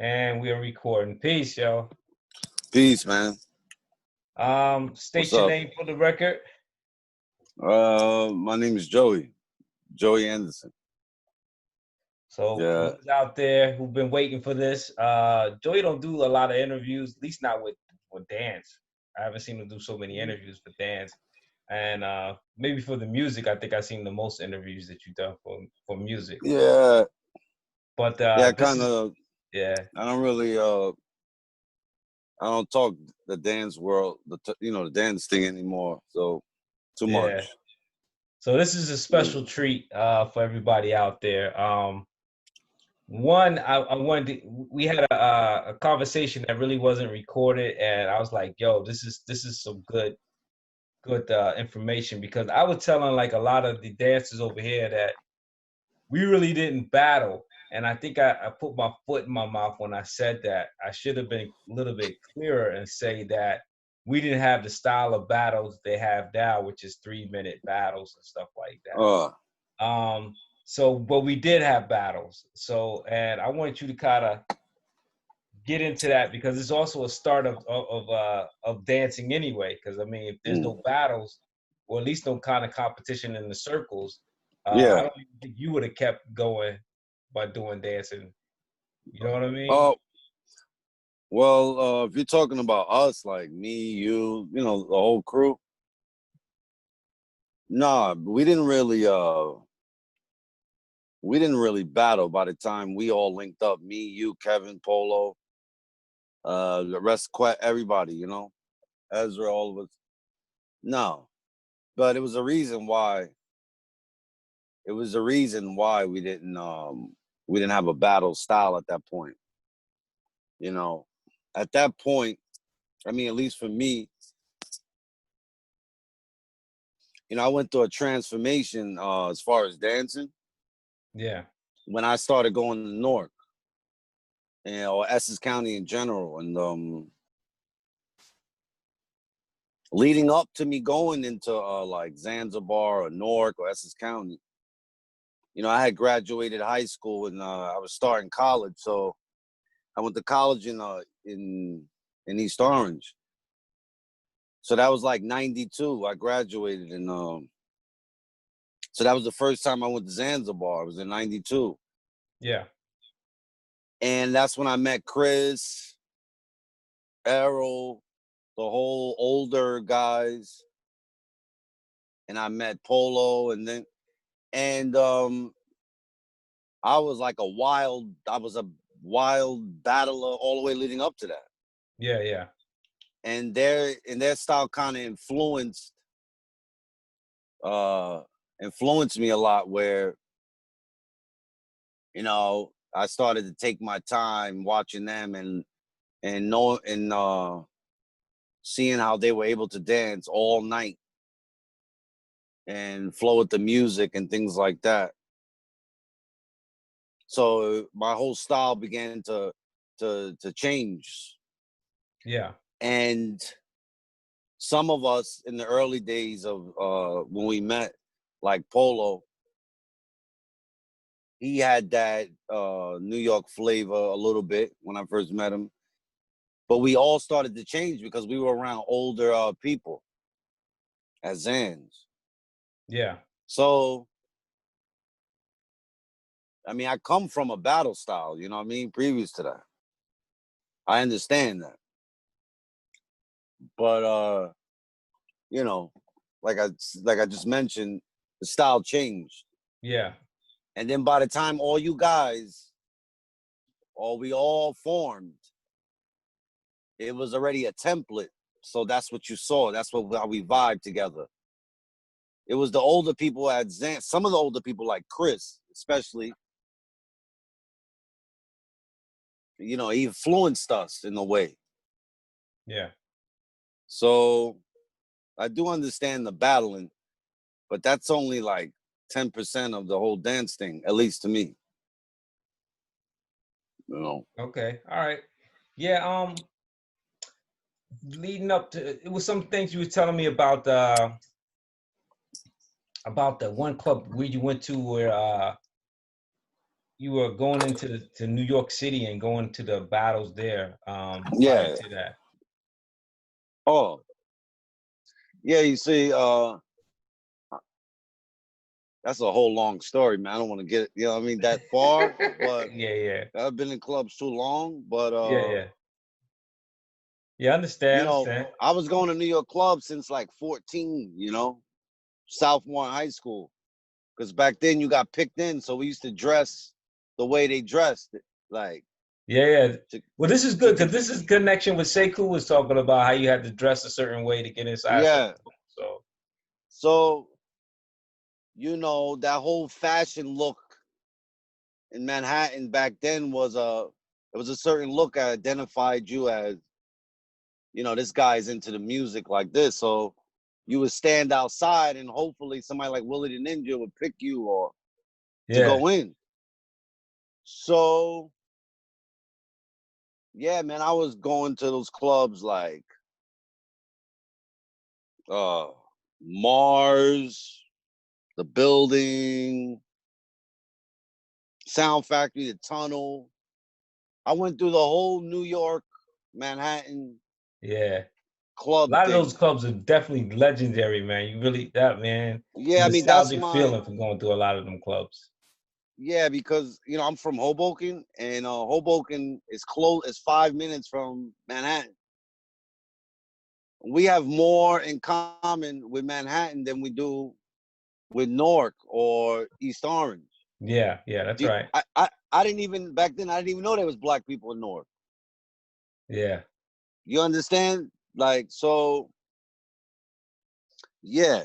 And we are recording. Peace, yo. Peace, man. State What's your up? name for the record. My name is Joey Anderson. So Yeah. who's out there who've been waiting for this? Joey don't do a lot of interviews, at least not with Dance. I haven't seen him do so many interviews for Dance. And maybe for the music, I think I've seen the most interviews that you've done for music. Yeah. But Yeah, this kind is, of. yeah. I don't really. I don't talk the dance world, the dance thing anymore. So too Yeah. much. So this is a special treat for everybody out there. One, I wanted we had a conversation that really wasn't recorded, and I was like, "Yo, this is some good information," because I was telling like a lot of the dancers over here that we really didn't battle, and I think I put my foot in my mouth when I said that. I should have been a little bit clearer and say that we didn't have the style of battles they have now, which is 3-minute battles and stuff like that. So, but we did have battles. So, and I want you to kind of get into that because it's also a start of dancing anyway. Because I mean, if there's no battles, or at least no kind of competition in the circles, Yeah. I don't even think you would have kept going by doing dancing. You know what I mean? Oh. Well, if you're talking about us, like me, you, the whole crew. Nah, we didn't really battle by the time we all linked up. Me, you, Kevin, Polo, the rest, everybody, Ezra, all of us. No, but it was a reason why. It was the reason why we didn't have a battle style at that point. At that point, I mean, at least for me, I went through a transformation as far as dancing. Yeah. When I started going to Newark, or Essex County in general, and leading up to me going into like Zanzibar or Newark or Essex County, I had graduated high school and I was starting college, so I went to college in East Orange. So that was like 92. I graduated, and so that was the first time I went to Zanzibar. It was in 92. Yeah. And that's when I met Chris, Errol, the whole older guys, and I met Polo, and I was a wild battler all the way leading up to that. Yeah, yeah. And their style kind of influenced me a lot, where I started to take my time watching them and seeing how they were able to dance all night and flow with the music and things like that. So my whole style began to change. Yeah. And some of us in the early days of when we met, like Polo, he had that New York flavor a little bit when I first met him. But we all started to change because we were around older people at Zans. Yeah. So, I mean, I come from a battle style, you know what I mean, previous to that. I understand that. But, like I just mentioned, the style changed. Yeah. And then by the time all you guys, or we all formed, it was already a template. So that's what you saw. That's how we vibed together. It was the older people at Zan. Some of the older people, like Chris, especially, he influenced us in a way. Yeah. So I do understand the battling, but that's only like 10% of the whole dance thing, at least to me. Okay. All right. Yeah. Leading up to it was some things you were telling me about the one club where you went to where you were going into to New York City and going to the battles there prior Yeah. to that. Oh, yeah. You see, that's a whole long story, man. I don't want to get it, you know what I mean, that far, but Yeah, yeah, I've been in clubs too long. But yeah, yeah. Yeah, you understand, know, understand. I was going to New York clubs since like 14, you know, South Warren High School. Because back then you got picked in, so we used to dress the way they dressed. Like Yeah, yeah. to, Well, this is good because this is connection with Sekou was talking about how you had to dress a certain way to get inside certain yeah. rooms. So So, you know, that whole fashion look in Manhattan back then was it was a certain look that identified you as, you know, this guy's into the music like this. So you would stand outside and hopefully somebody like Willie the Ninja would pick you or to yeah, go in. So yeah, man, I was going to those clubs like uh Mars, the Building, Sound Factory, the Tunnel. I went through the whole New York, Manhattan yeah. A club lot of those thing. clubs are definitely legendary, man. You really that man, Yeah, I mean that's nostalgic my feeling from going through a lot of them clubs. yeah, because you know I'm from Hoboken, and Hoboken is close. It's 5 minutes from Manhattan. We have more in common with Manhattan than we do with Newark or East Orange. Yeah, yeah, that's right. I didn't even back then. I didn't even know there was black people in Newark. Yeah, You understand? Like so, yeah.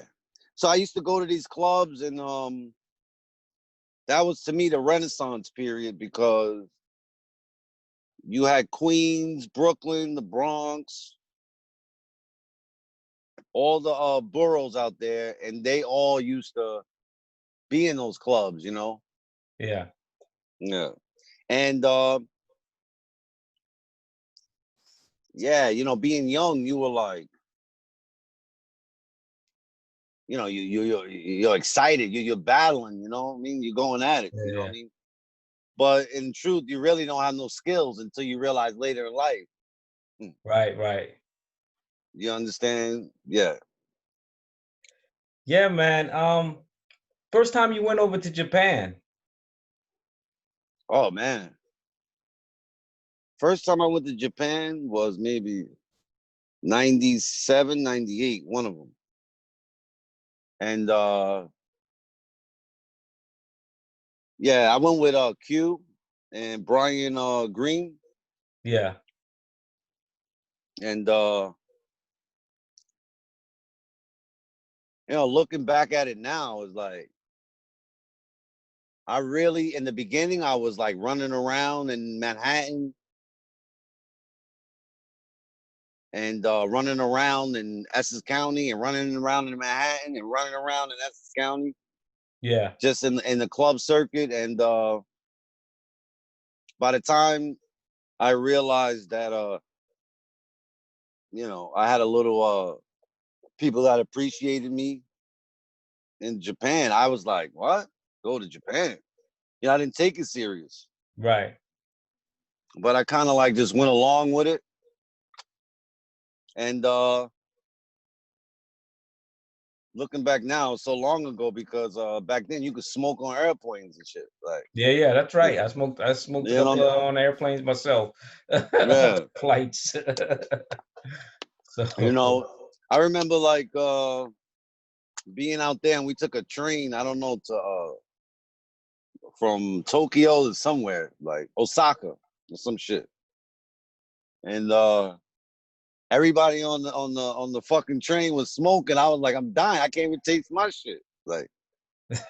So I used to go to these clubs, and that was to me the Renaissance period because you had Queens, Brooklyn, the Bronx, all the boroughs out there, and they all used to be in those clubs, you know. yeah, Yeah, and yeah, you know, being young, you were like, you know, you're excited, you're battling, you know what I mean? You're going at it, you know what I yeah. mean? But in truth, you really don't have no skills until you realize later in life. Hmm, Right, right. you understand? Yeah. Yeah, man. First time you went over to Japan. Oh man. First time I went to Japan was maybe 97, 98, one of them. And yeah, I went with Q and Brian Green. Yeah, And you know, looking back at it now is like I really in the beginning I was like running around in Manhattan and running around in Essex County and running around in Manhattan and running around in Essex County yeah, just in the club circuit. And by the time I realized that you know, I had a little people that appreciated me in Japan, I was like, what? Go to Japan. You know, I didn't take it serious. right. But I kind of like just went along with it. And looking back now, so long ago because back then you could smoke on airplanes and shit. Like, Yeah, yeah, that's you right. I smoked a couple know, on airplanes myself. yeah, Flights. you So know, I remember like being out there and we took a train, I don't know, to from Tokyo to somewhere, like Osaka or some shit. And everybody on the fucking train was smoking. I was like, I'm dying. I can't even taste my shit. Like,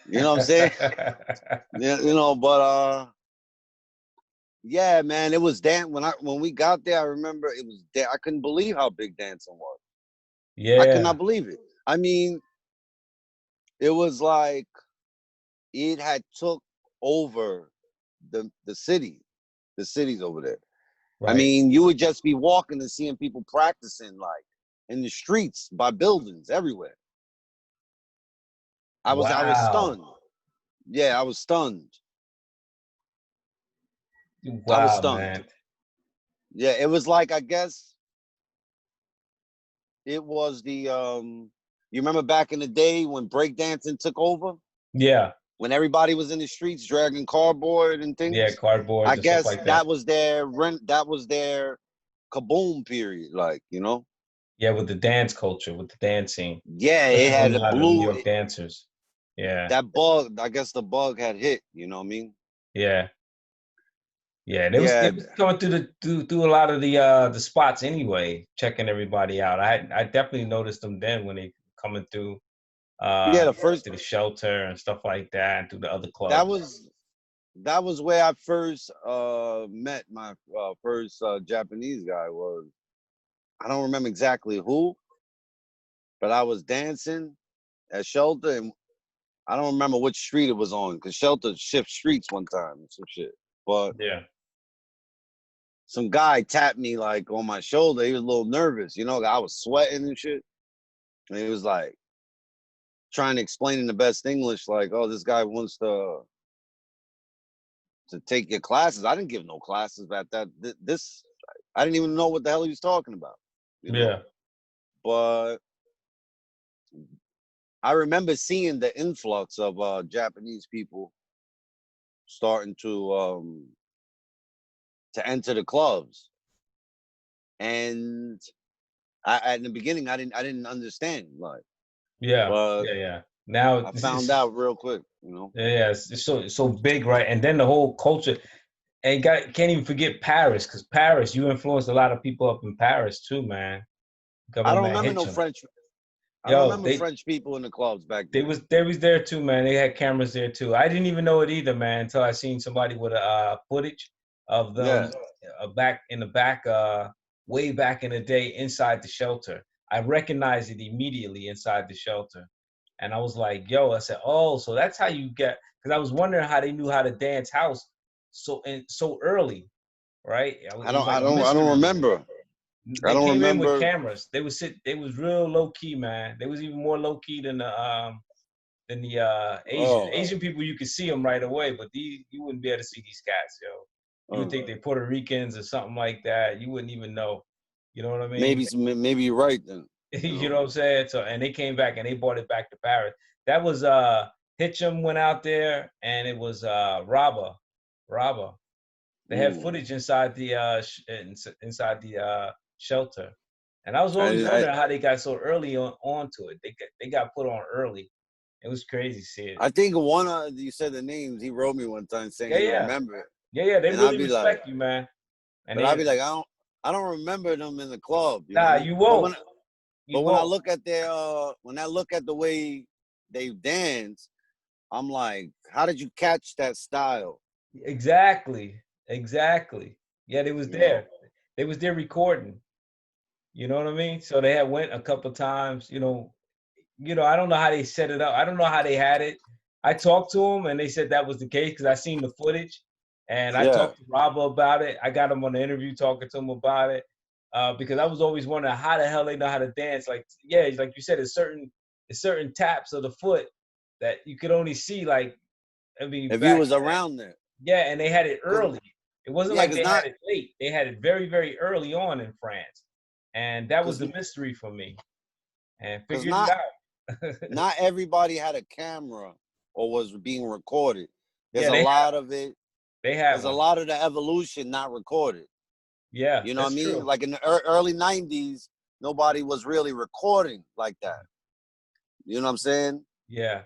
you know what I'm saying? Yeah, you know, but yeah, man, it was when we got there, I remember it was I couldn't believe how big dancing was. I could not Yeah, believe it. I mean, it was like it had took over the city, the cities over there. I right. mean, you would just be walking and seeing people practicing like in the streets by buildings everywhere. I was Wow. stunned. Yeah, I was stunned. I was Wow, stunned. man. Yeah, it was like, I guess it was the you remember back in the day when breakdancing took over? Yeah, When everybody was in the streets dragging cardboard and yeah, things? I cardboards and stuff guess like that. that was their kaboom period, like, you know? Yeah, with the dance culture, with the dancing, Yeah, it especially had from a a lot of the New blue York dancers. Yeah, that bug, I guess the bug had hit, you know what I mean? yeah, yeah. They Yeah, was coming through a lot of the spots anyway, checking everybody out. I definitely noticed them then when they coming through yeah, uh the first to the shelter and stuff like that, and through the other that clubs. was that was where I first met my first Japanese guy. Was I don't remember exactly who, but I was dancing at Shelter, and I don't remember which street it was on because Shelter shift streets one time and some shit. But Yeah, some guy tapped me like on my shoulder. He was a little nervous, you know. I was sweating and shit, and he was like trying to explain in the best English, like, "Oh, this guy wants to take your classes." I didn't give no classes at that. This I didn't even know what the hell he was talking about, you know. yeah, But I remember seeing the influx of Japanese people starting to enter the clubs, and in the beginning I didn't understand, like, yeah, but yeah, yeah. Now I this found is out real quick, you know. yeah, yeah, it's so big, right? And then the whole culture. And can't even forget Paris, because Paris, you influenced a lot of people up in Paris too, man. I don't Government remember no Hitchum. French. I don't Yo, remember French people in the clubs back they then. was they was there too, man. They had cameras there too. I didn't even know it either, man, until I seen somebody with a footage of Yeah, them back in the back, way back in the day inside the shelter. I recognized it immediately inside the shelter, and I was like, "Yo," I said, "Oh, so that's how you get." Because I was wondering how they knew how to dance house so early, right? It was like a I don't mystery to me. remember. I They don't came in with remember. cameras. They was real low key, man. They was even more low key than the Oh, Asian people. You could see them right away, but these you wouldn't be able to see these cats, yo. You would uh, think they're Puerto Ricans or something like that. You wouldn't even know. You know what I mean? maybe you're right then. You You know. know what I'm saying? So and they came back and they brought it back to Paris. That was Hitchum went out there, and it was Rabba. They had Mm. footage inside the inside the shelter, and I was always I wondering how they got so early onto it. They got put on early. It was crazy to see it. I think one of you said the names. He wrote me one time saying Yeah, he yeah, remembered it, yeah, yeah. They and I'd really be like, respect you, man. And but I'd they be like, I don't remember them in the club. You know what I nah, mean? you won't, you But when I won't. look at their when I look at the way they dance, I'm like, how did you catch that style? Exactly, exactly. Yeah, they was You know? there. They was there recording. You know what I mean? So they had went a couple times. I don't know how they set it up. I don't know how they had it. I talked to them and they said that was the case because I seen the footage, and I Yeah. talked to Robbo about it. I got him on the interview talking to him about it because I was always wondering how the hell they know how to dance. Like, yeah, like you said, it's certain taps of the foot that you could only see. Like, I mean, If you back was around there, yeah, and they had it cause early. It wasn't yeah, like cause they had not it late. They had it very, very early on in France, and that was cause the mystery for me. And cause figured it not out. not everybody had a camera or was being recorded. There's Yeah, a lot of it. they have There's a one. lot of the evolution not recorded. Yeah, You know what I that's mean? true. Like in the early '90s, nobody was really recording like that. You know what I'm saying? Yeah,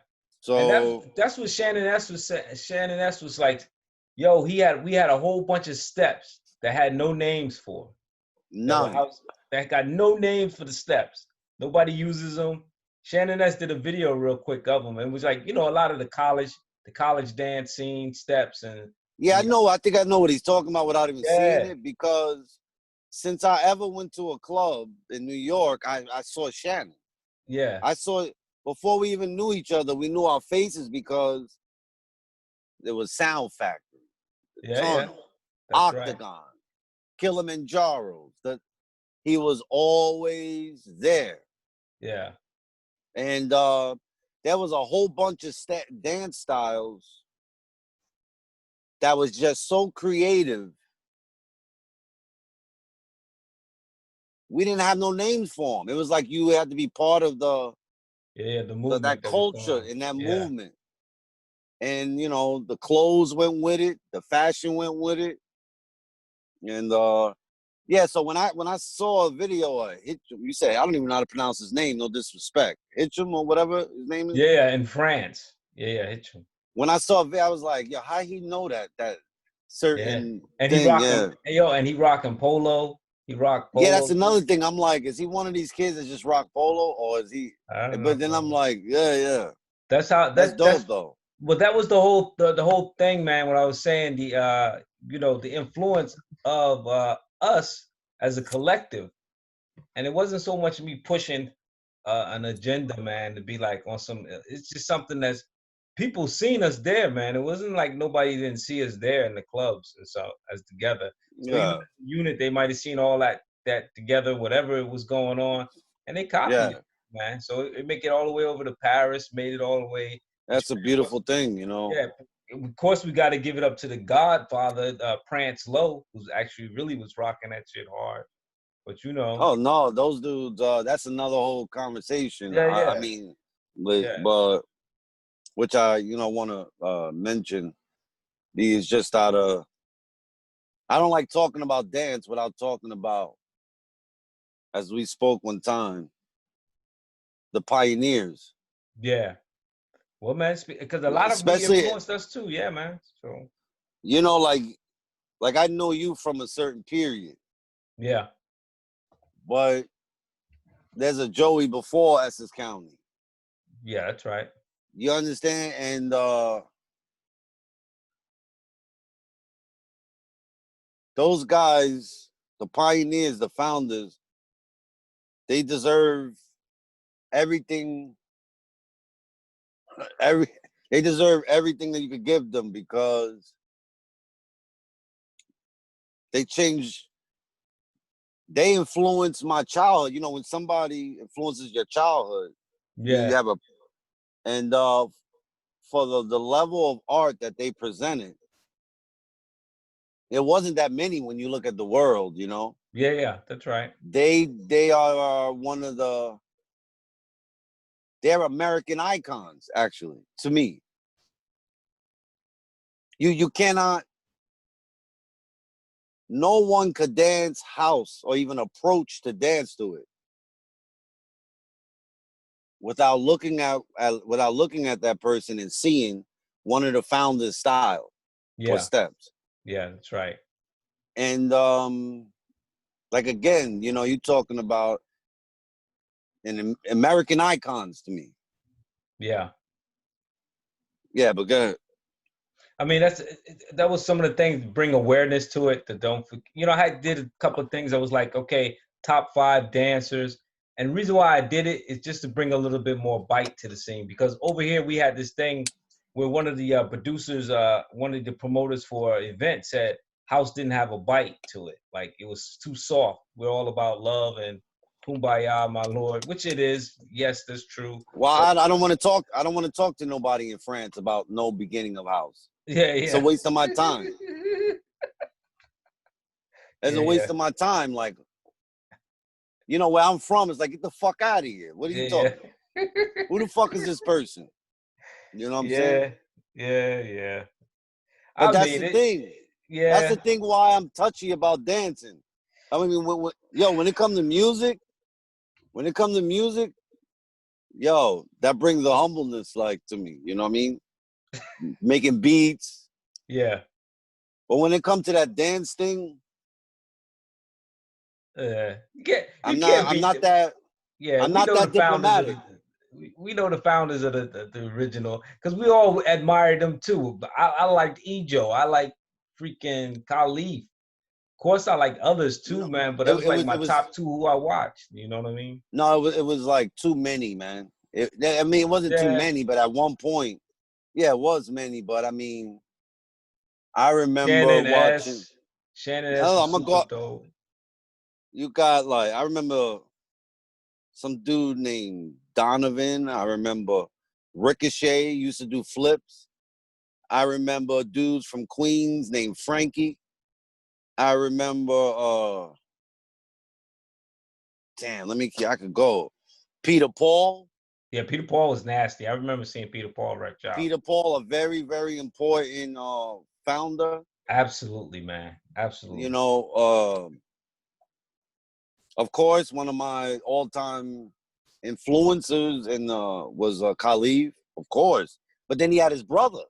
and So that's what Shannon S was saying. Shannon S was like, "Yo, we had a whole bunch of steps that had no names for that were none. house that got no names for the steps. Nobody uses them." Shannon S did a video real quick of them, and it was like a lot of the college dance scene steps and Yeah, I the know. I think I know what he's talking about without even seeing yeah, it because since I ever went to a club in New York, I saw Shannon. yeah, I saw it before we even knew each other. We knew our faces because there was Sound Factory, the yeah, yeah. Tunnel, That's right. Octagon, Kilimanjaro's. That he was always there, Yeah, and there was a whole bunch of dance styles that was just so creative. We didn't have no names for them. It was like you had to be part of the movement that that was culture going on. and that Yeah. movement. And you know, the clothes went with it, the fashion went with it. And yeah, so when I saw a video of Hitchum, you say I don't even know how to pronounce his name, no disrespect. Hitchum or whatever his name is. Yeah, in France. Yeah, Hitchum. When I saw a video, I was like, yo, how he know that certain And he thing? rocking, Yeah. and he rocking polo. He rocked Yeah, polo that's another too. thing. I'm like, is he one of these kids that just rock polo, or is he? I don't know, But then I'm man. like, yeah, That's how that's that's dope though. well, that was the whole thing, man. What I was saying, the influence of us as a collective, and it wasn't so much me pushing an agenda, man, to be like on some. It's just something that's people seen us there, man. It wasn't like nobody didn't see us there in the clubs and so as together. So even Yeah, as a unit, they might have seen all that together, whatever it was going on, and they copied yeah, it, man. So it make it all the way over to Paris, made it all the way. Which, that's a beautiful thing, you know. yeah, of course we got to give it up to the Godfather, Prance Lowe, who's actually really was rocking that shit hard. But you know, Oh no, those dudes. That's another whole conversation. yeah, I yeah, mean, yeah, but which I want to mention is just out of. I don't like talking about dance without talking about, as we spoke one time, the pioneers. yeah. Well, man, because a lot of them, we Especially, influenced us too. Yeah, man. So you know, like I know you from a certain period, yeah, but there's a Joey before Essex County. yeah, that's right. You understand? And those guys, the pioneers, the founders, they deserve everything. They deserve everything that you could give them because they changed. They influenced my childhood. You know, when somebody influences your childhood, you Yeah, have a and for the level of art that they presented, it wasn't that many when you look at the world. You know, yeah, yeah, that's right. they are one of they're American icons. Actually, to me, you cannot. No one could dance house or even approach to dance to it without looking at that person and seeing one of the founders' style or Yeah, steps. yeah, that's right. And like again, you know, you talking about an American icons to me. Yeah. Yeah, but go ahead. I mean, that was some of the things bring awareness to it. That don't, I did a couple of things. I was like, okay, top 5 dancers, and the reason why I did it is just to bring a little bit more bite to the scene. Because over here we had this thing where one of the producers, one of the promoters for an event said house didn't have a bite to it, like it was too soft. We're all about love and kumbaya, my lord, which it is. Yes, that's true. Well, But I don't want to talk. I don't want to talk to nobody in France about no beginning of house. yeah, It's a yeah, waste of my time. It's yeah, a yeah, waste of my time. Like, you know, where I'm from, it's like, get the fuck out of here. What are you yeah, talking about? Who the fuck is this person? You know what I'm saying? yeah, yeah, yeah. But I that's mean the it. thing. That's the Yeah, thing why I'm touchy about dancing. I mean, when it comes to music, when it comes to music, yo, that brings the humbleness, like, to me. You know what I mean? Making beats. yeah. But when it comes to that dance thing, You can't I'm beat not it. that, Yeah, I'm we not know the that founders of diplomatic. the. We know the founders of the original because we all admired them too. But I liked Ejo. I like freaking Khalif. Of course, I like others too, No, man. But that was like my it was top 2 who I watched. You know what I mean? no, it was like too many, man. I mean, it wasn't too Yeah, many, but at one point, yeah, it was many. But I mean, I remember Shannon watching. S. Shannon S Oh, was I'm gonna super go. dope. You got like I remember some dude named Donovan. I remember Ricochet used to do flips. I remember dudes from Queens named Frankie. I remember, I could go. Peter Paul. Yeah, Peter Paul was nasty. I remember seeing Peter Paul wreck job. Peter Paul, a very, very important founder. Absolutely, man. Absolutely. You know, of course, one of my all-time influencers was Khalif, of course. But then he had his brother.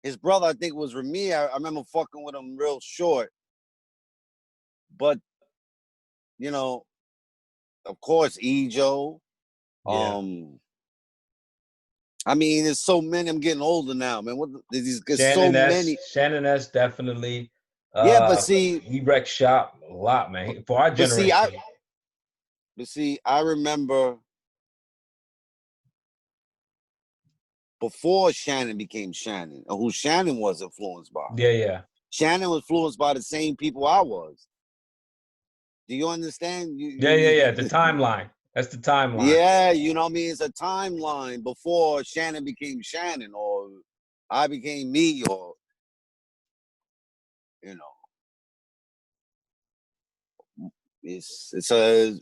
His brother, I think, was Rami. I remember fucking with him real short. But, you know, of course, Ejo. Yeah. I mean, there's so many. I'm getting older now, man. There's so Shannon S. many. Shannon S. Definitely. Yeah, but see, he wrecked shop a lot, man. For our generation. I remember before Shannon became Shannon, or who Shannon was influenced by. Yeah. Shannon was influenced by the same people I was. Do you understand? Yeah. The timeline. That's the timeline. Yeah, you know what I mean? It's a timeline before Shannon became Shannon, or I became me, or, you know. It's a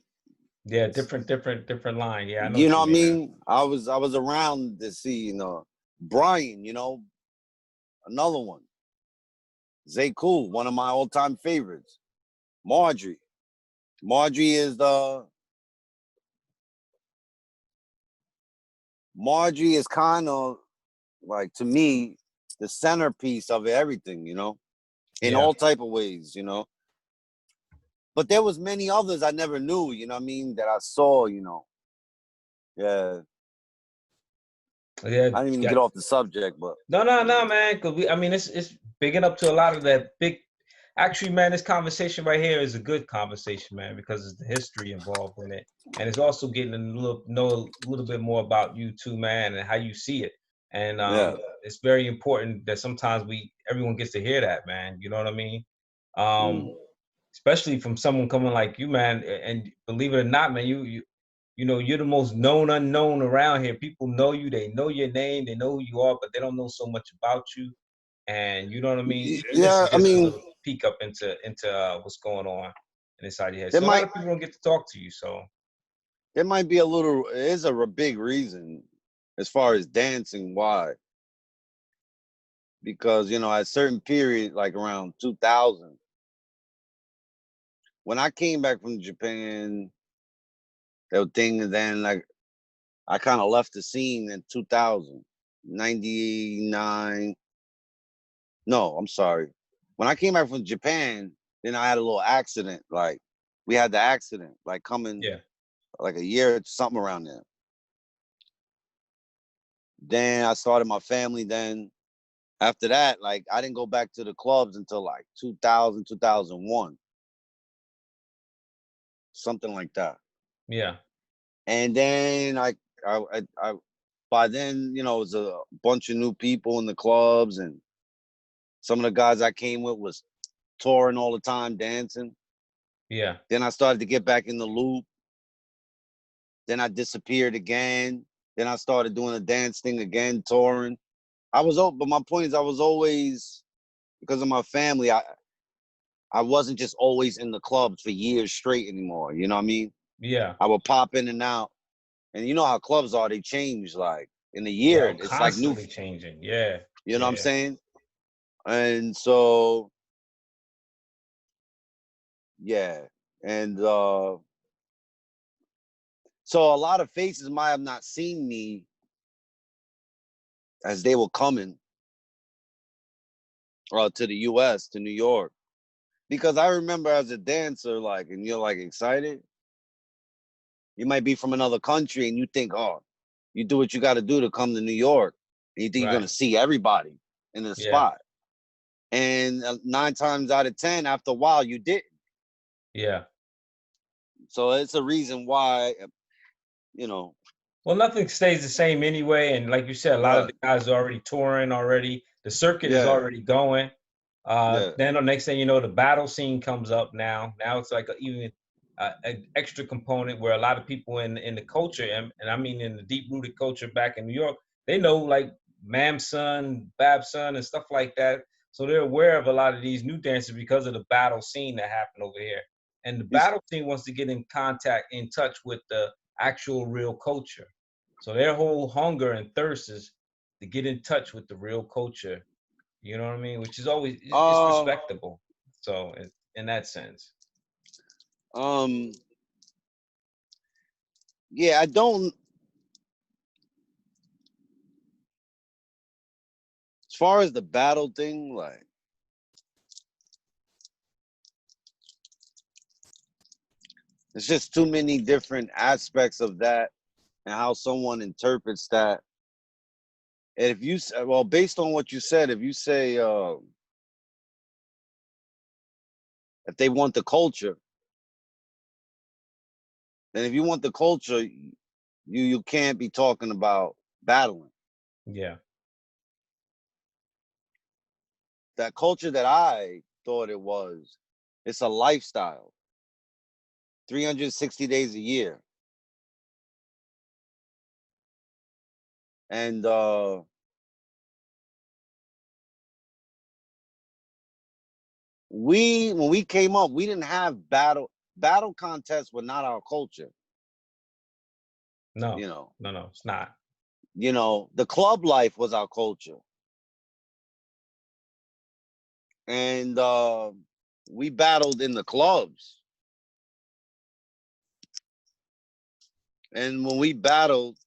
different line. Yeah, I know you what know you what I mean. mean? I was around to see, you know, Brian, you know, another one. Zay Cool, one of my all-time favorites. Marjorie is kind of like, to me, the centerpiece of everything, you know, in all type of ways, you know. But there was many others I never knew, you know what I mean, that I saw, you know. Yeah. I didn't even get off the subject, but no, man. Because I mean, it's bigging up to a lot of that big. Actually, man, this conversation right here is a good conversation, man, because it's the history involved in it, and it's also getting know a little bit more about you too, man, and how you see it. And it's very important that sometimes everyone gets to hear that, man. You know what I mean? Especially from someone coming like you, man. And believe it or not, man, you know, you're the most known unknown around here. People know you, they know your name, they know who you are, but they don't know so much about you. And you know what I mean? Yeah, This is just a little peek up into what's going on inside your head. So a lot of people don't get to talk to you. So there might be a big reason as far as dancing, why. Because, you know, at a certain period, like around 2000, when I came back from Japan, that thing, then like I kind of left the scene in 2000, 99. No, I'm sorry. When I came back from Japan, then I had a little accident. Like we had the accident, like coming like a year, something around there. Then I started my family. Then after that, like I didn't go back to the clubs until like 2000, 2001. Something like that. Yeah. And then I by then, you know, it was a bunch of new people in the clubs, and some of the guys I came with was touring all the time, dancing. Yeah. Then I started to get back in the loop. Then I disappeared again. Then I started doing a dance thing again, touring. But my point is I was always, because of my family, I wasn't just always in the clubs for years straight anymore. You know what I mean? Yeah. I would pop in and out. And you know how clubs are, they change like in a year. It's constantly like new. Changing. Yeah. You know what I'm saying? And so, yeah. And so a lot of faces might have not seen me as they were coming to the US, to New York. Because I remember as a dancer, like, and you're like excited. You might be from another country and you think, oh, you do what you got to do to come to New York. And you think you're going to see everybody in the spot. And 9 times out of 10, after a while, you didn't. Yeah. So it's a reason why, you know. Well, nothing stays the same anyway. And like you said, a lot of the guys are already touring already. The circuit is already going. Then the next thing you know, the battle scene comes up now. Now it's like even an extra component where a lot of people in the culture, and I mean in the deep-rooted culture back in New York, they know like Mamson, Babson, and stuff like that. So they're aware of a lot of these new dances because of the battle scene that happened over here. And the battle scene wants to get in contact, in touch with the actual real culture. So their whole hunger and thirst is to get in touch with the real culture. You know what I mean? Which is always, it's respectable. So in that sense. Yeah, I don't. As far as the battle thing, like, there's just too many different aspects of that and how someone interprets that. And if you, well, based on what you said, if you say, if they want the culture, then if you want the culture, you can't be talking about battling. Yeah. That culture that I thought it was, it's a lifestyle. 360 days a year. And when we came up, we didn't have battle contests were not our culture. No, you know, no, it's not. You know, the club life was our culture. And we battled in the clubs. And when we battled,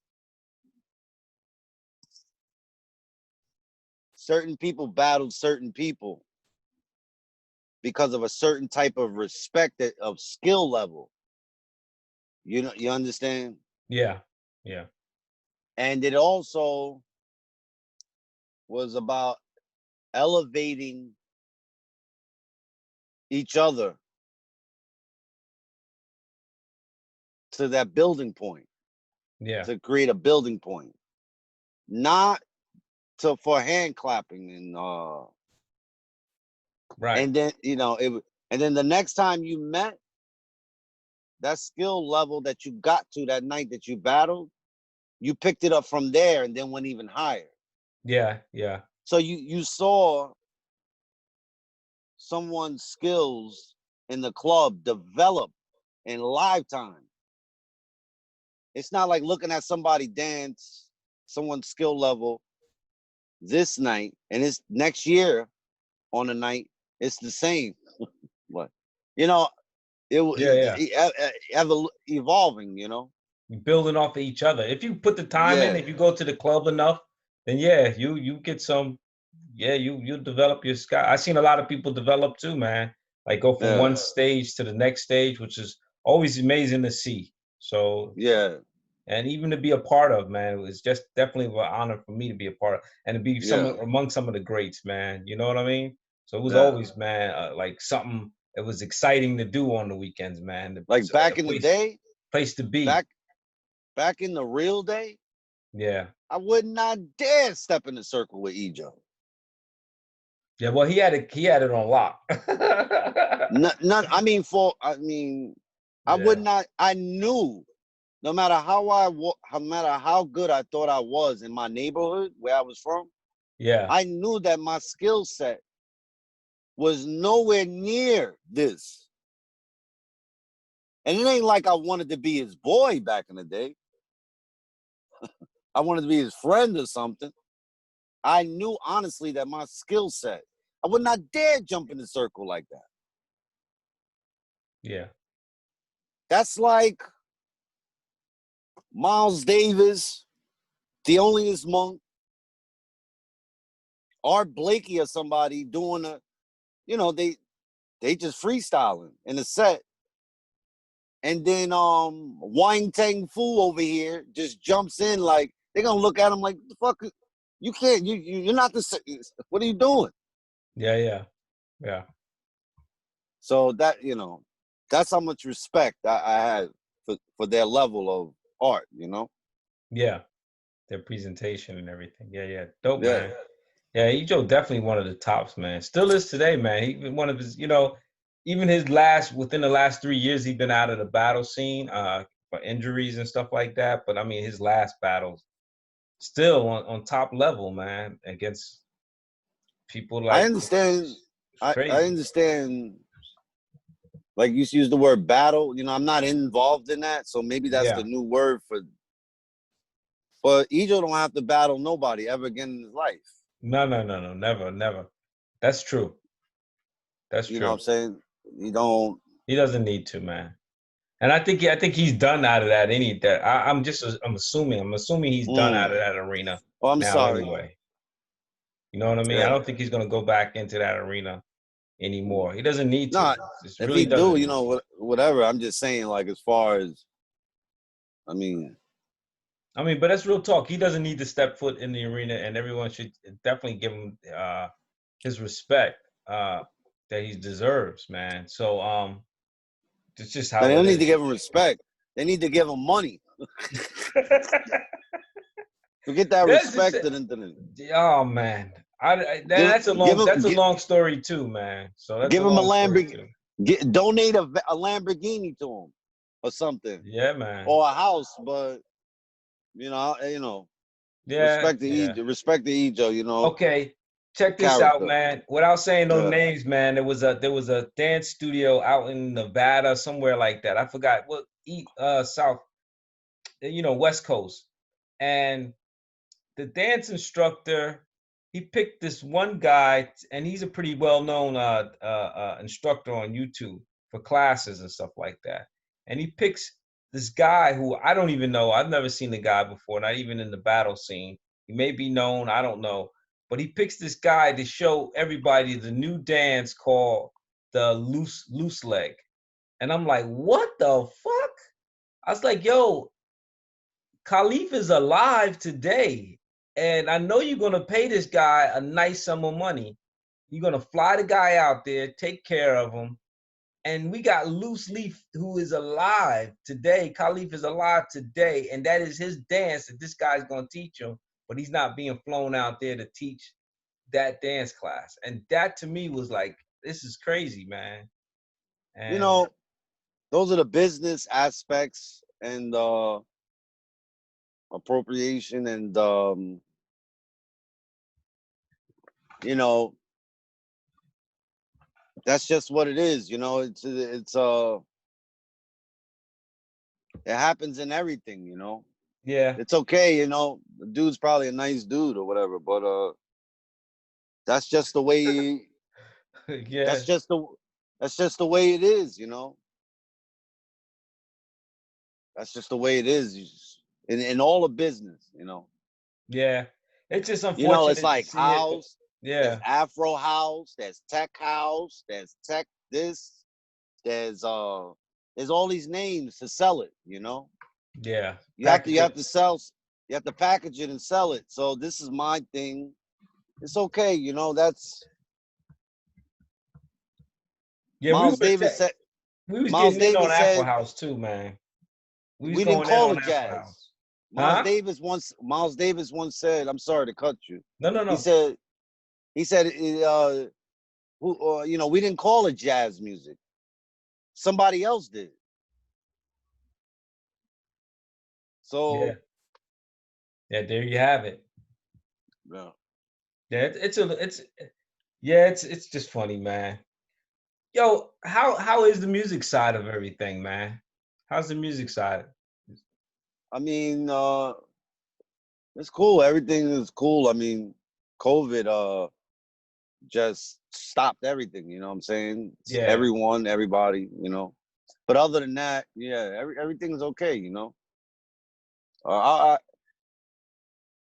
certain people battled certain people because of a certain type of respect of skill level. You know, you understand? Yeah, yeah. And it also was about elevating each other to that building point. Yeah. To create a building point. Not for hand clapping and right. And then, you know, and then the next time you met, that skill level that you got to that night that you battled, you picked it up from there and then went even higher. Yeah, yeah. So you saw someone's skills in the club develop in lifetime. It's not like looking at somebody dance, someone's skill level this night, and it's next year on a night, it's the same. What? You know, evolving, you know. You're building off of each other. If you put the time in, Yeah. if you go to the club enough, then yeah, you get some. Yeah, you develop your sky. I've seen a lot of people develop too, man. Like go from one stage to the next stage, which is always amazing to see. So yeah, and even to be a part of, man, it was just definitely an honor for me to be a part of and to be among some of the greats, man. You know what I mean? So it was always, man, like something that was exciting to do on the weekends, man. Like back in the day, place to be. Back in the real day, yeah, I would not dare step in the circle with Ejo. Yeah, well, he had it on lock. None. I mean, I would not. I knew, no matter no matter how good I thought I was in my neighborhood where I was from. Yeah, I knew that my skill set was nowhere near this. And it ain't like I wanted to be his boy back in the day. I wanted to be his friend or something. I knew honestly that my skill set, I would not dare jump in the circle like that. Yeah. That's like Miles Davis, Thelonious Monk, Art Blakey or somebody doing they just freestyling in a set. And then Wang Tang Fu over here just jumps in like they're gonna look at him like the fuck you can't you're not the same. What are you doing? Yeah. So that that's how much respect I had for their level of art, Yeah, their presentation and everything. Yeah. Dope, man. Yeah, Ejo definitely one of the tops, man. Still is today, man. He been one of his, even within the last 3 years, he's been out of the battle scene for injuries and stuff like that. But I mean, his last battles still on top level, man, against people I like understand. I crazy. understand. Like you use the word battle. You know, I'm not involved in that, so maybe that's the Yeah. new word for. But Ejo don't have to battle nobody ever again in his life. No, never, never. That's true. That's You know what true. I'm saying? You don't. He doesn't need to, man. And I think he's done out of that. I'm assuming he's done out of that arena Oh, I'm now sorry. anyway. You know what I mean? I Yeah. don't think he's gonna go back into that arena anymore. He doesn't need to. No, Just if really he do, doesn't you need to. know, whatever. I'm just saying, like, as far as, I mean, But that's real talk. He doesn't need to step foot in the arena, and everyone should definitely give him his respect that he deserves, man. So it's just they how it don't need to is. give him respect. They need to give him money. Forget that That's just, respect. And oh man, that's a give long story too, man. So that's a him a long story Lamborghini. too. Donate a Lamborghini to him or something, Yeah, man. or a house. But Yeah, yeah. Respect the Ejo. You know, Okay, check this out, character. man. Without saying no Yeah. names, man, there was a dance studio out in Nevada, somewhere like that. I forgot what south, West Coast. And the dance instructor, he picked this one guy, and he's a pretty well-known instructor on YouTube for classes and stuff like that. And he picks this guy who I don't even know. I've never seen the guy before, not even in the battle scene. He may be known, I don't know. But he picks this guy to show everybody the new dance called the loose leg. And I'm like, what the fuck? I was like, yo, Khalif is alive today. And I know you're going to pay this guy a nice sum of money. You're going to fly the guy out there, take care of him. And we got Loose Leaf, who is alive today. Khalif is alive today. And that is his dance that this guy's going to teach him. But he's not being flown out there to teach that dance class. And that to me was like, this is crazy, man. You And know, those are the business aspects and appropriation and you know, that's just what it is. You know, it happens in everything. You know, yeah, it's okay. You know, the dude's probably a nice dude or whatever, but that's just the way. yeah, That's just the that's just the way it is. You know, that's just the way it is. In all of business. You know. yeah. It's just You know, it's unfortunate to like see it. house, there's Yeah, Afro house, there's tech house, there's tech this, there's all these names to sell it, you know. yeah. You have to Package you have it. to sell you have to package it and sell it. So this is my thing. It's okay, you know, that's Yeah, Miles Davis said we was Miles getting in on Davis Afro said House too, man. We was we didn't going in call on it Afro jazz. House. Huh? Miles Davis once said, I'm sorry to cut you. No, no, He no. said he said we didn't call it jazz music. Somebody else did. Yeah, So yeah. There you have it. yeah. Yeah, it's just funny, man. Yo, how is the music side of everything, man? How's the music side? I mean, it's cool. Everything is cool. I mean, COVID just stopped everything, you know what I'm saying? It's Yeah, everyone, everybody, you know. But other than that, yeah, everything's okay, you know. I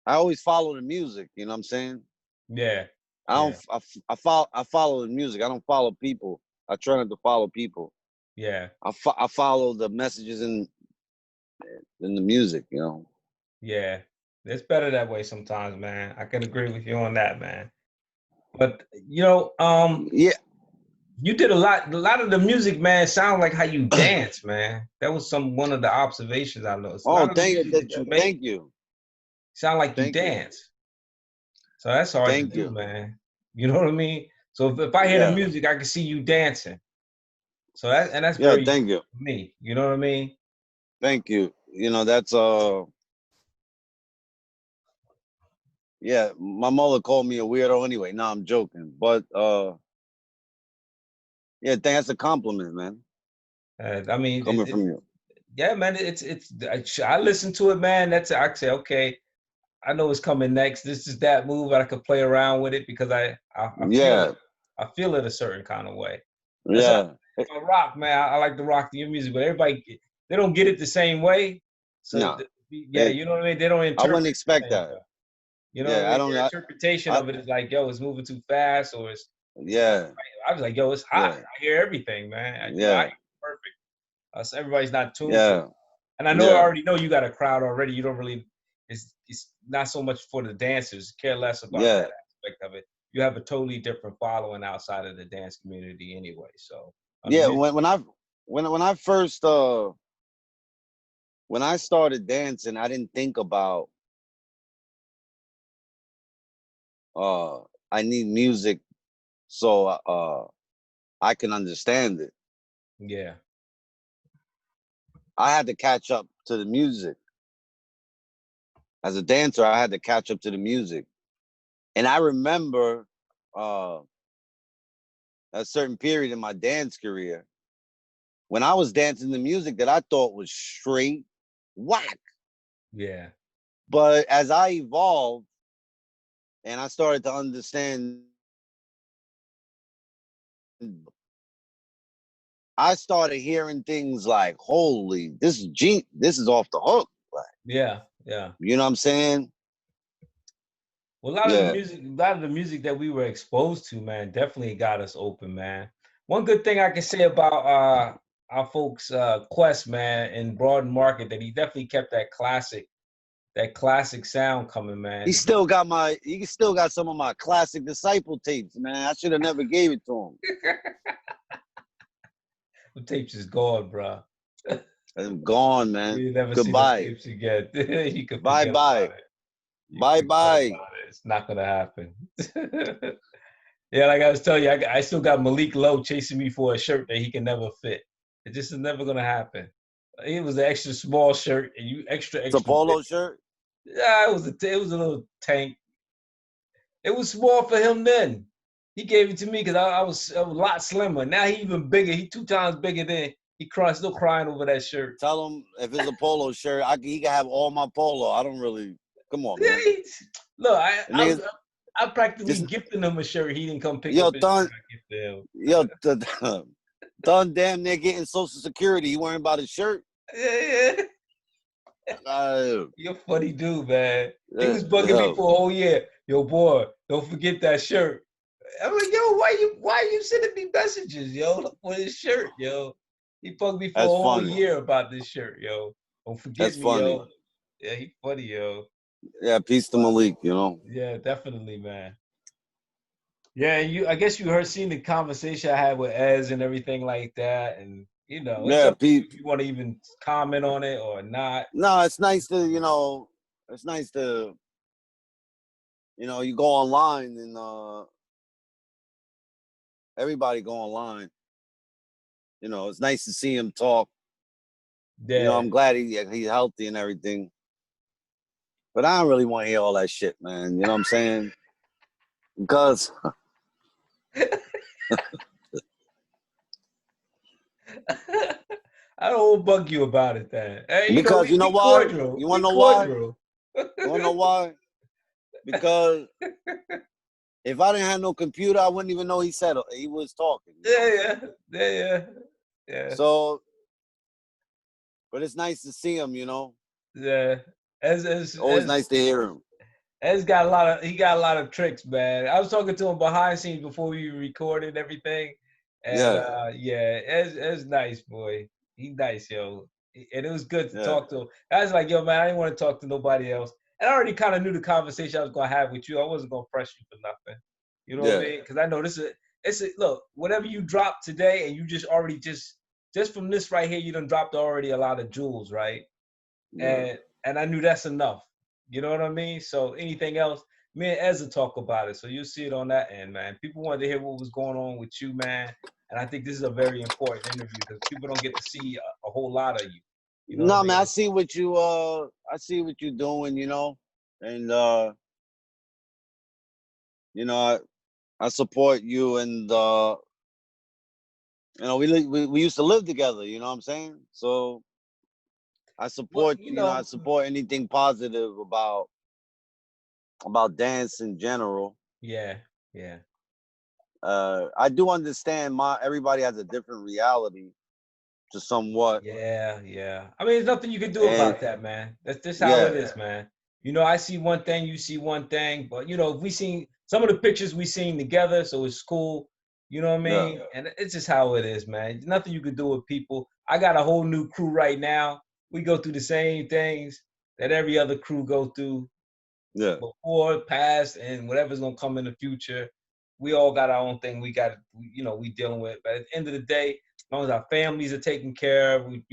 always follow the music, you know what I'm saying? yeah, I don't yeah, I follow the music. I don't follow people. I try not to follow people. yeah, I follow the messages in the music, you know. yeah. It's better that way sometimes, man. I can agree with you on that, man. But Yeah. you did a lot of the music, man, sound like how you dance, man. That was one of the observations I noticed. A Oh, lot of the music that you make thank you. sound like you Thank you. dance. So that's hard to Thank do, you. man. You know what I mean? So if I hear the Yeah. music, I can see you dancing. So that's Yeah, very thank unique you. for me. You know what I mean? Thank you. You know, that's Yeah, my mother called me a weirdo anyway. No, I'm joking. But yeah, that's a compliment, man. I mean, Coming from you. yeah, man. I listen to it, man. I say, okay, I know it's coming next. This is that move. I can play around with it because I feel it. Yeah, I feel it a certain kind of way. That's how yeah. I rock, man. I like to rock to your music, but everybody they don't get it the same way. So No, yeah, you know what I mean. They don't I wouldn't interpret it the expect same that. way. You know what I Yeah, I mean? don't. Their interpretation I of it is like, yo, it's moving too fast, or it's not yeah, right. I was like, yo, it's hot. yeah, I hear everything, man. I yeah, hear perfect. So everybody's not tuned to it. yeah, And I yeah, already know you got a crowd already. You don't really. It's not so much for the dancers. Care less about yeah, that aspect of it. You have a totally different following outside of the dance community anyway. So on the yeah. music, When I first when I started dancing, I didn't think about uh I need music so I can understand it. yeah, I had to catch up to the music. As a dancer, I had to catch up to the music. And I remember uh a certain period in my dance career when I was dancing the music that I thought was straight whack. yeah, But as I evolved and I started to understand, I started hearing things like, "Holy, this is off the hook." Like, yeah, yeah. you know what I'm saying? Well, Yeah. a lot of the music that we were exposed to, man, definitely got us open, man. One good thing I can say about our folks Quest, man, in Broad Market, that he definitely kept that classic sound coming, man. He still got some of my classic Disciple tapes, man. I should have never gave it to him. The tapes is gone, bro. I'm gone, man. You never see them Goodbye. tapes again. You can Bye forget about bye. it. You can Bye forget bye. about it. It's not gonna happen. Yeah, like I was telling you, I still got Malik Lowe chasing me for a shirt that he can never fit. It just is never gonna happen. It was an extra small shirt, and you It's a extra big. polo shirt. Yeah, it was a little tank. It was small for him then. He gave it to me because I was a lot slimmer. Now he even bigger. He 2 times bigger than he crying, still crying over that shirt. Tell him if it's a polo shirt, he can have all my polo. I don't really. Come on, Yeah, man. look, The niggas I practically just gifting him a shirt. He didn't come pick yo up his done shirt. I gifted him. yo done damn near getting Social Security. You worrying about his shirt? Yeah, yeah. Uh, You're a funny dude, man. He was bugging me yo, for a whole year. Yo, boy, don't forget that shirt. I'm like, yo, why you sending me messages, yo, for this shirt, yo? He bugged me for a that's whole funny. year about this shirt, yo. Don't That's forget me, funny. yo. Yeah, he funny, yo. Yeah, peace to Malik. You know. Yeah, definitely, man. Yeah, I guess you seen the conversation I had with Ez and everything like that, and it's Yeah, up to you Pete. if you want to even comment on it or not. No, it's nice to it's nice to you go online and everybody go online. It's nice to see him talk. Yeah. I'm glad he's healthy and everything. But I don't really want to hear all that shit, man. You know what I'm saying? Because I don't bug you about it then. Hey, because you know we why? cordial. You want We to know why? cordial. You want to know why? Because if I didn't have no computer, I wouldn't even know he was talking. You know what I'm Yeah, saying? yeah, yeah, yeah, So, but it's nice to see him. yeah. As Always nice to hear him. Ez he got a lot of tricks, man. I was talking to him behind scenes before we recorded everything. And Yeah, yeah, Ez nice, boy. He nice, yo. And it was good to yeah, talk to him. I was like, yo, man, I didn't want to talk to nobody else. And I already kind of knew the conversation I was gonna have with you. I wasn't gonna press you for nothing. You know what I yeah, mean? Because I know it's a look, whatever you drop today and you just already just from this right here, you done dropped already a lot of jewels, right? yeah. And I knew that's enough. You know what I mean? So anything else, me and Ezra talk about it. So you'll see it on that end, man. People wanted to hear what was going on with you, man. And I think this is a very important interview because people don't get to see a whole lot of you. You know what I No, man, mean? I see what you're doing, and You know, I support you, and you know, we used to live together. You know what I'm saying? So I Well, support, you know, I support anything positive about dance in general. yeah, yeah. I do understand everybody has a different reality to somewhat, Yeah, yeah. I mean, there's nothing you can do and about that, man. That's just how it yeah, is, man. I see one thing, you see one thing, but if we seen some of the pictures we seen together, so it's cool. You know what I yeah, mean? And it's just how it is, man. There's nothing you can do with people. I got a whole new crew right now. We go through the same things that every other crew go through yeah, before, past, and whatever's gonna come in the future. We all got our own thing. We dealing with. But at the end of the day, as long as our families are taken care of, we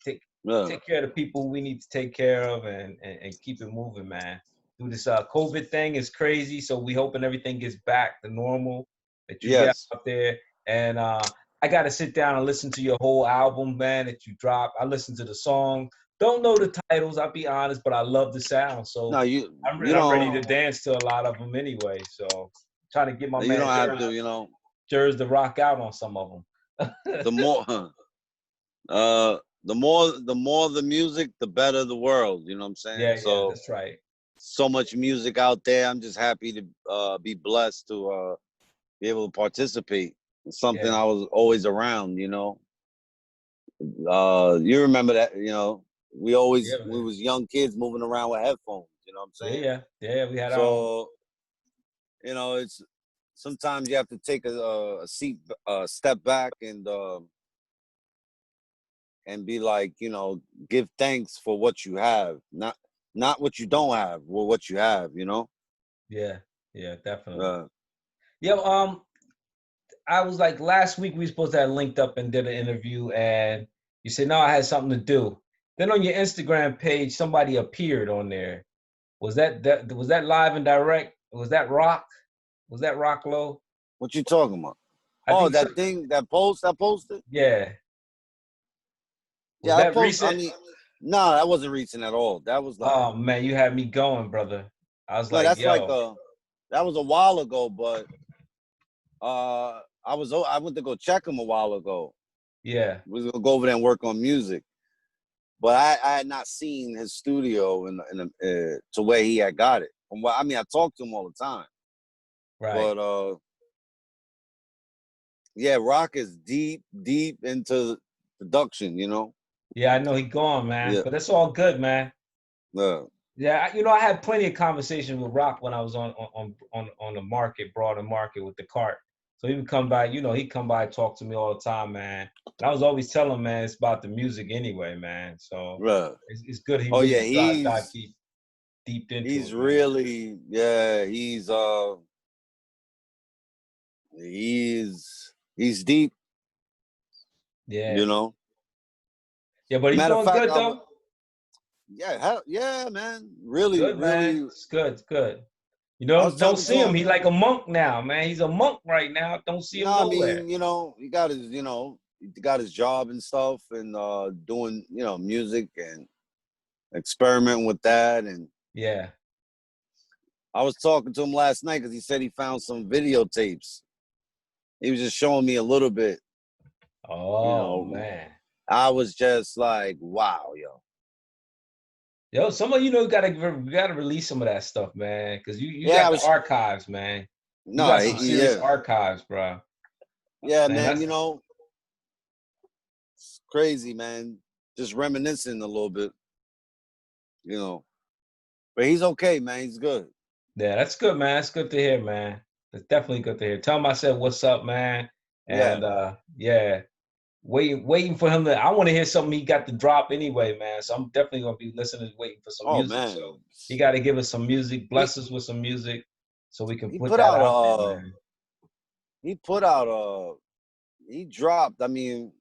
take yeah, take care of the people we need to take care of, and keep it moving, man. Through this COVID thing is crazy, so we hoping everything gets back to normal. That you get yes. out there, and I got to sit down and listen to your whole album, man. That you drop. I listen to the song. Don't know the titles, I'll be honest, but I love the sound. No, So you I'm ready don't to dance to a lot of them anyway. So trying to get my you man don't have to, you know. Jers to rock out on some of them. The more, uh, the more the music, the better the world. You know what I'm saying? Yeah, yeah, So that's right. so much music out there. I'm just happy to be blessed to be able to participate in something Yeah, I was always around. You know, you remember that? You know, yeah, we man. was young kids moving around with headphones. You know what I'm Yeah, saying? yeah, yeah. We had our own. So you know, it's sometimes you have to take a step back, and be like, you know, give thanks for what you have, not what you don't have, or what you have, you know. Yeah, yeah, definitely. Uh, Yeah, I was like last week we were supposed to have linked up and did an interview, and you said no, I had something to do. Then on your Instagram page, somebody appeared on there. Was that live and direct? Was that Rock? Was that Rock Low? what you talking about? I Oh, think so. that thing, that post I posted. Yeah. Was Yeah, I that post. I recent? mean, no, that wasn't recent at all. That was like, Oh man, you had me going, brother. I was no, like, that's like yo, that was a while ago, but I went to go check him a while ago. yeah, We was gonna go over there and work on music, but I had not seen his studio to where he had got it. From what I mean, I talk to him all the time, right. but yeah, Rock is deep into production, you know. Yeah, I know he gone, man, Yeah, but it's all good, man. yeah, Yeah, I had plenty of conversations with Rock when I was on the market, broader market with the cart. So he would come by, he'd come by and talk to me all the time, man. And I was always telling him, man, it's about the music anyway, man. So yeah. it's good he Oh yeah, really dive deep into he's it, man. really, yeah, he's deep, you Yeah. know. Yeah, but he's Matter of doing fact, good though. yeah, yeah, man, really, Good, man. really. It's good, it's good. I was Don't talking to see him. him. He like a monk now, man. He's a monk right now. Don't see No, him I nowhere. mean, you know, he got his job and stuff, and doing, you know, music and experimenting with that. And Yeah. I was talking to him last night because he said he found some videotapes. He was just showing me a little bit, you Oh know. man. I was just like, wow, yo. Yo, some of gotta release some of that stuff, man. Cause you Yeah, got the archives, man. You no, got some serious yeah, archives, bro. yeah, Man, man. You that's know, it's crazy, man. Just reminiscing a little bit, you know. But he's okay, man. He's good. yeah, that's good, man. That's good to hear, man. That's definitely good to hear. Tell him I said what's up, man. Yeah, And yeah, waiting for him to. I want to hear something he got to drop anyway, man. So I'm definitely gonna be listening, waiting for some oh music. man. So he got to give us some music, He bless us with some music, so we can he put put that out out there, man. he put out he dropped. I mean,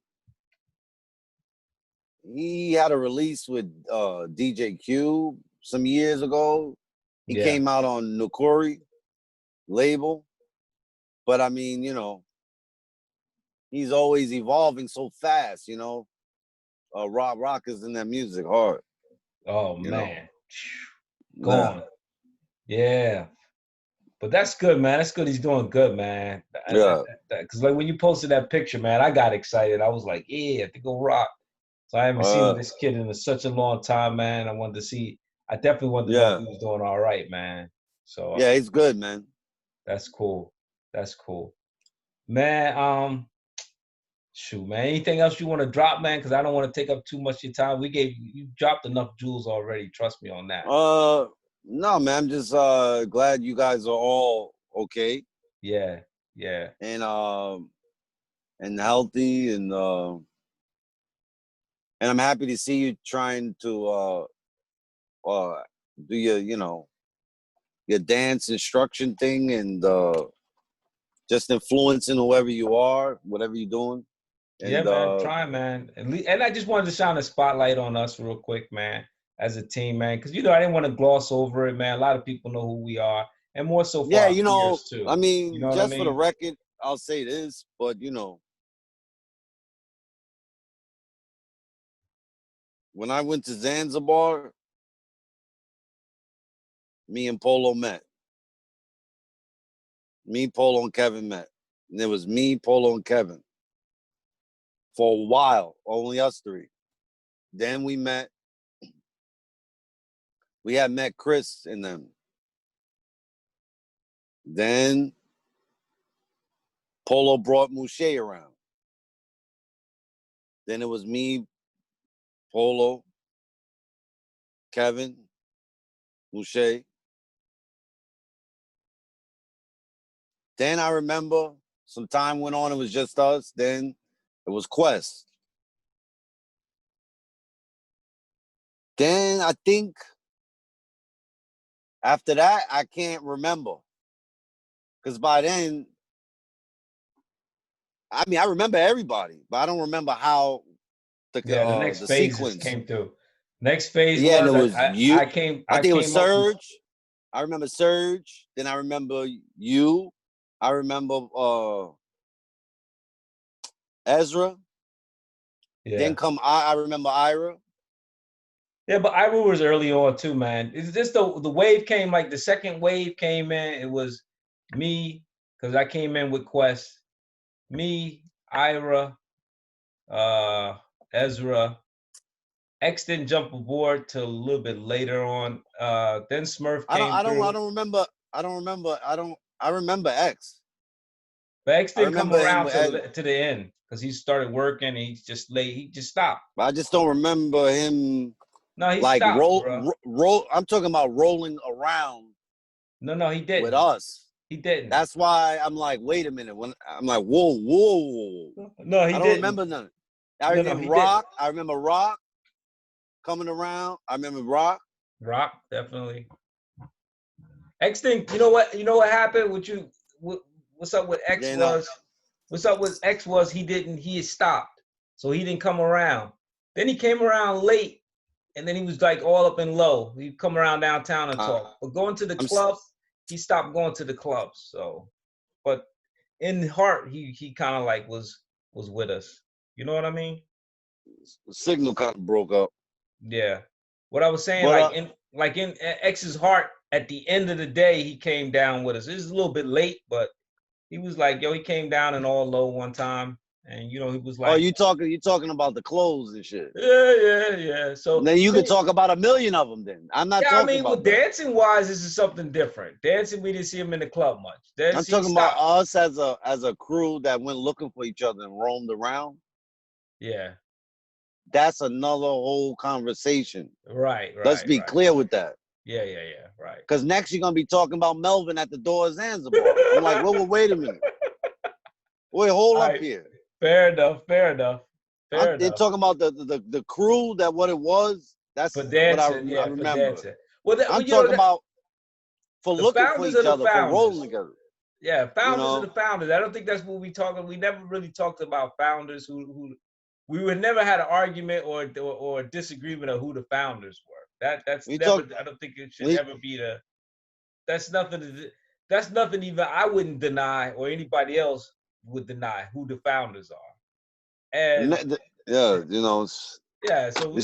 he had a release with DJ Q some years ago. He Yeah, came out on Nukuri label, but I mean, you know, he's always evolving so fast, you know. Rock is in that music hard, oh you know. man, Yeah. gone. Yeah, But that's good, man. That's good. He's doing good, man. Yeah. Because like when you posted that picture, man, I got excited. I was like, yeah, to go rock. So I haven't seen this kid in such a long time, man. I wanted to see. I definitely wanted to know if he was doing all right, man. So yeah, he's good, man. that's cool. That's cool, man. Shoot, man. Anything else you want to drop, man? Because I don't want to take up too much of your time. You dropped enough jewels already. Trust me on that. No, man. I'm just glad you guys are all okay. Yeah, yeah. And healthy, and I'm happy to see you trying to do your dance instruction thing, and just influencing whoever you are, whatever you're doing. And, yeah, man, try, man. And I just wanted to shine a spotlight on us real quick, man, as a team, man, because I didn't want to gloss over it, man. A lot of people know who we are, and more so for our peers too. I mean, you know just what I for mean? the record, I'll say this, but when I went to Zanzibar, me and Polo met. Me, Polo, and Kevin met. And it was me, Polo, and Kevin. For a while, only us three. Then we met. We had met Chris and them. Then Polo brought Mouche around. Then it was me, Polo, Kevin, Mouche. Then I remember some time went on, it was just us. Then it was Quest. Then I think after that, I can't remember. Because by then, I mean, I remember everybody, but I don't remember how The next the phases sequence. came through. Next phase Yeah, and it was was you. I came. I think it was came up with- Surge. I remember Surge. Then I remember you. I remember Ezra. Yeah. Then I remember Ira. Yeah, but Ira was early on too, man. It's just the wave came, like the second wave came in. It was me, because I came in with Quest. Me, Ira, Ezra. X didn't jump aboard till a little bit later on. Then Smurf came through. I remember X. But X I didn't come remember him around to the end because he started working and he's just late. He just stopped. I just don't remember him. No, he like stopped, roll. I'm talking about rolling around. No, he didn't. With us. He didn't. That's why I'm like, wait a minute. When I'm like, whoa. No, he didn't. I don't remember none. I remember Rock. I remember Rock coming around. I remember Rock. Rock, definitely. X thing. You know what happened with you? What's up with X What's up with X was he stopped. So he didn't come around. Then he came around late, and then he was like all up and low. He'd come around downtown and talk. But going to the club, he stopped going to the clubs. So, but in heart, he kind of like was with us. You know what I mean? The signal kind of broke up. Yeah. What I was saying, in X's heart, at the end of the day, he came down with us. It was a little bit late, but he was like, yo, he came down and all low one time. And he was like, oh, you talking about the clothes and shit. Yeah. So then you could talk about 1 million of them. Then I'm not. Yeah, I mean, with dancing wise, this is something different. Dancing, we didn't see him in the club much. I'm talking about us as a crew that went looking for each other and roamed around. Yeah, that's another whole conversation. Right. Let's be clear with that. Yeah. Right. Because next you're gonna be talking about Melvin at the door of Zanzibar. I'm like, well, wait a minute. Wait, hold up here. Fair enough. They're talking about the crew, that what it was. That's what I remember. I'm talking about for looking for each other, for rolling together. Yeah, founders are the founders. I don't think that's what we talking. We never really talked about founders who we would never had an argument or a disagreement of who the founders were. That's never. I don't think it should ever be the. That's nothing even I wouldn't deny or anybody else would deny who the founders are. And yeah, so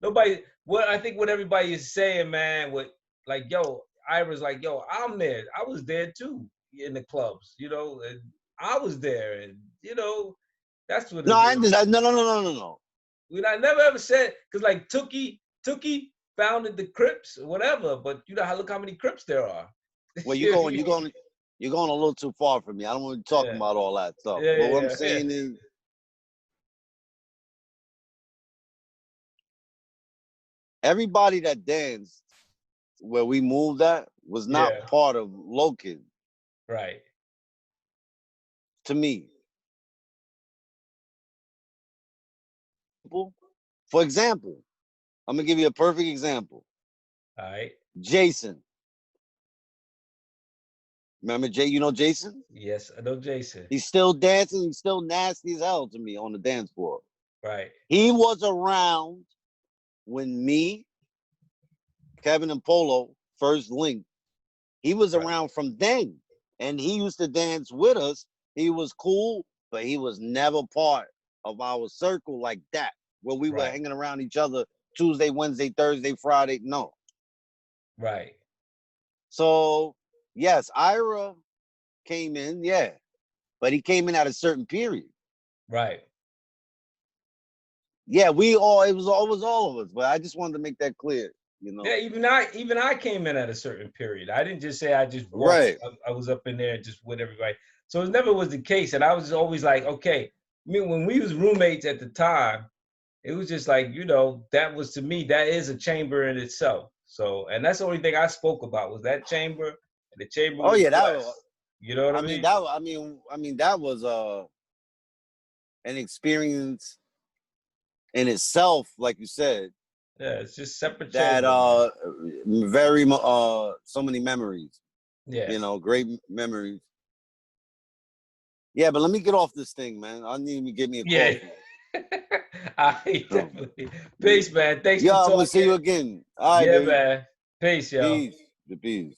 nobody. What I think what everybody is saying, man, like, yo, Ira's like, yo, I'm there. I was there too in the clubs, you know, and I was there, and you know, that's what No, it I is. understand. No. I never ever said, because like Tookie founded the Crips or whatever, but you know how, look how many Crips there are. Well, You know what I mean? you're going a little too far for me. I don't want to be talking Yeah. about all that stuff. Yeah, But what I'm yeah, yeah. saying is, everybody that danced where we moved at was not Yeah. part of Lokin Right. to me. For example, I'm gonna give you a perfect example. All right. Jason. Remember Jay? You know Jason? Yes, I know Jason. He's still dancing. He's still nasty as hell to me on the dance floor. Right. He was around when me, Kevin, and Polo first linked. He was Right. around from then, and he used to dance with us. He was cool, but he was never part of our circle like that, where we were Right. hanging around each other Tuesday, Wednesday, Thursday, Friday. No. Right. So, yes, Ira came in, yeah, but he came in at a certain period. Right. Yeah, it was all of us, but I just wanted to make that clear, you know. Yeah, even I came in at a certain period. I didn't just say I just walked. Right. I was up in there just with everybody. So it never was the case. And I was always like, okay, I mean, when we was roommates at the time, it was just like, you know, that was, to me, that is a chamber in itself. So, and that's the only thing I spoke about was that chamber, and the chamber Oh was yeah, that blessed. You know what I mean? that was an experience in itself, like you said, Yeah, it's just separate that chamber, man. very so many memories, Yeah. you know, great memories. Yeah, but let me get off this thing, man. I need to get me a Yeah. coffee. I definitely. Peace, man. Thanks Yeah, for I'm gonna see talking. you again. All right, Yeah, baby. man. Peace, yo. Peace. The peace.